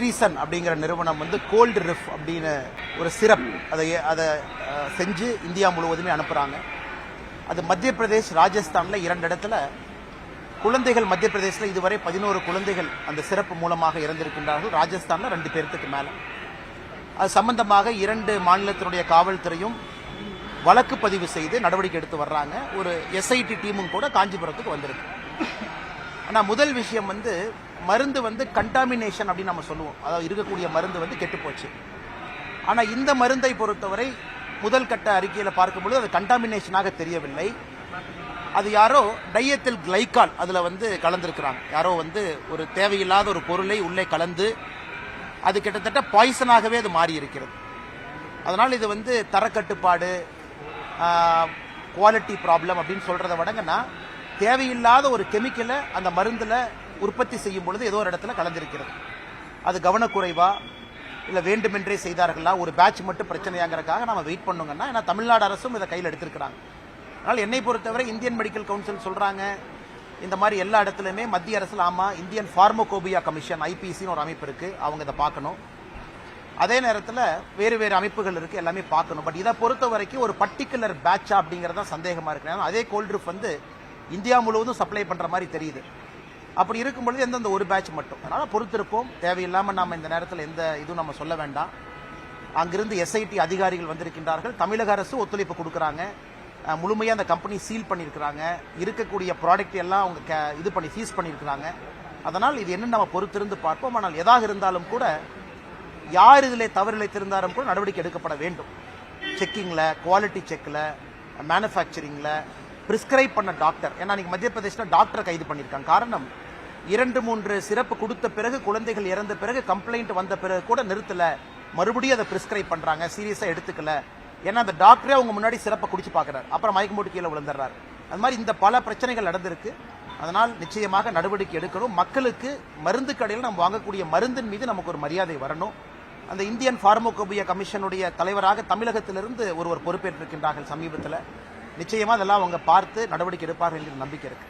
ஸ்ட்ரீசன் அப்படிங்கிற நிறுவனம் வந்து கோல்டு ரிஃப் அப்படின்னு ஒரு சிரப் அதை செஞ்சு இந்தியா முழுவதுமே அனுப்புகிறாங்க. அது மத்திய பிரதேஷ், ராஜஸ்தானில் 2 இடத்துல குழந்தைகள், மத்திய பிரதேசில் இதுவரை 11 குழந்தைகள் அந்த சிறப்பு மூலமாக இறந்திருக்கின்றார்கள். ராஜஸ்தானில் 2 பேருக்கு மேலே. அது சம்பந்தமாக 2 மாநிலத்தினுடைய காவல்துறையும் வழக்கு பதிவு செய்து நடவடிக்கை எடுத்து வர்றாங்க. ஒரு எஸ்ஐடி டீமும் கூட காஞ்சிபுரத்துக்கு வந்திருக்கு. ஆனால் முதல் விஷயம் வந்து மருந்து வந்து கண்டாமினேஷன் அப்படின்னு நம்ம சொல்லுவோம். அதாவது இருக்கக்கூடிய மருந்து வந்து கெட்டுப்போச்சு. ஆனால் இந்த மருந்தை பொறுத்தவரை முதல் கட்ட அறிக்கையில் பார்க்கும்பொழுது அது கண்டாமினேஷனாக தெரியவில்லை. அது யாரோ டையத்தில் கிளைக்கால் அதில் வந்து கலந்துருக்கிறாங்க. யாரோ வந்து ஒரு தேவையில்லாத ஒரு பொருளை உள்ளே கலந்து அது கிட்டத்தட்ட பாய்சனாகவே அது மாறி இருக்கிறது. அதனால் இது வந்து தரக்கட்டுப்பாடு, குவாலிட்டி ப்ராப்ளம் அப்படின்னு சொல்றதை விடங்கன்னா தேவையில்லாத ஒரு கெமிக்கலை அந்த மருந்தில் உற்பத்தி செய்யும் பொழுது ஏதோ ஒரு இடத்துல கலந்திருக்கிறது. அது கவனக்குறைவா இல்லை வேண்டுமென்றே செய்தார்களா, ஒரு பேட்ச் மட்டும் பிரச்சனையாங்கிறதுக்காக நம்ம வெயிட் பண்ணுங்கன்னா, ஏன்னா தமிழ்நாடு அரசும் இதை கையில் எடுத்திருக்கிறாங்க. அதனால் என்னை பொறுத்தவரை இந்தியன் மெடிக்கல் கவுன்சில் சொல்றாங்க இந்த மாதிரி எல்லா இடத்துலையுமே மத்திய அரசில் இந்தியன் ஃபார்மகோபியா கமிஷன் ஐபிசின்னு ஒரு அமைப்பு இருக்கு, அவங்க இதை பார்க்கணும். அதே நேரத்தில் வேறு வேறு அமைப்புகள் இருக்கு, எல்லாமே பார்க்கணும். பட் இதை பொறுத்த வரைக்கும் ஒரு பர்டிகுலர் பேட்சா அப்படிங்கிறதா சந்தேகமா இருக்கு. அதே கோல்ட் ரிஃப் வந்து இந்தியா முழுவதும் சப்ளை பண்ற மாதிரி தெரியுது. அப்படி இருக்கும் பொழுது எந்தெந்த ஒரு பேட்ச் மட்டும், அதனால பொறுத்திருப்போம். தேவையில்லாமல் நாம இந்த நேரத்தில் எந்த இதுவும் நம்ம சொல்ல வேண்டாம். அங்கிருந்து எஸ்ஐடி அதிகாரிகள் வந்திருக்கின்றார்கள். தமிழக அரசு ஒத்துழைப்பு கொடுக்குறாங்க. முழுமையாக அந்த கம்பெனி சீல் பண்ணியிருக்கிறாங்க. இருக்கக்கூடிய ப்ராடக்ட் எல்லாம் அவங்க இது பண்ணி சீஸ் பண்ணியிருக்கிறாங்க. அதனால் இது என்ன நம்ம பொறுத்திருந்து பார்ப்போம். ஆனால் எதாக இருந்தாலும் கூட யார் இதில் தவறு இழைத்திருந்தாலும் கூட நடவடிக்கை எடுக்கப்பட வேண்டும். செக்கிங்கில், குவாலிட்டி செக்கில், மேனுஃபேக்சரிங்கில், பிரிஸ்கிரைப் பண்ண டாக்டர். ஏன்னா நீங்க மத்திய பிரதேசில் டாக்டரை கைது பண்ணியிருக்காங்க. காரணம் 2-3 சிறப்பு கொடுத்த பிறகு, குழந்தைகள் இறந்த பிறகு, கம்ப்ளைண்ட் வந்த பிறகு கூட நிறுத்தல, மறுபடியும் அதை பிரிஸ்கிரைப் பண்றாங்க, சீரியஸா எடுத்துக்கல. ஏன்னா அந்த டாக்டரே அவங்க முன்னாடி சிறப்பை குடிச்சு பார்க்கிறார், அப்புறம் மயக்கம் போட்டு கீழே விழுந்துறாரு. அது மாதிரி இந்த பல பிரச்சனைகள் நடந்திருக்கு. அதனால் நிச்சயமாக நடவடிக்கை எடுக்கணும். மக்களுக்கு மருந்து கடையில் நம்ம வாங்கக்கூடிய மருந்தின் மீது நமக்கு ஒரு மரியாதை வரணும். அந்த இந்தியன் ஃபார்மகோபியா கமிஷனுடைய தலைவராக தமிழகத்திலிருந்து ஒருவர் பொறுப்பேற்றிருக்கின்றார்கள் சமீபத்தில். நிச்சயமா அதெல்லாம் அவங்க பார்த்து நடவடிக்கை எடுப்பார்கள் என்ற நம்பிக்கை இருக்கு.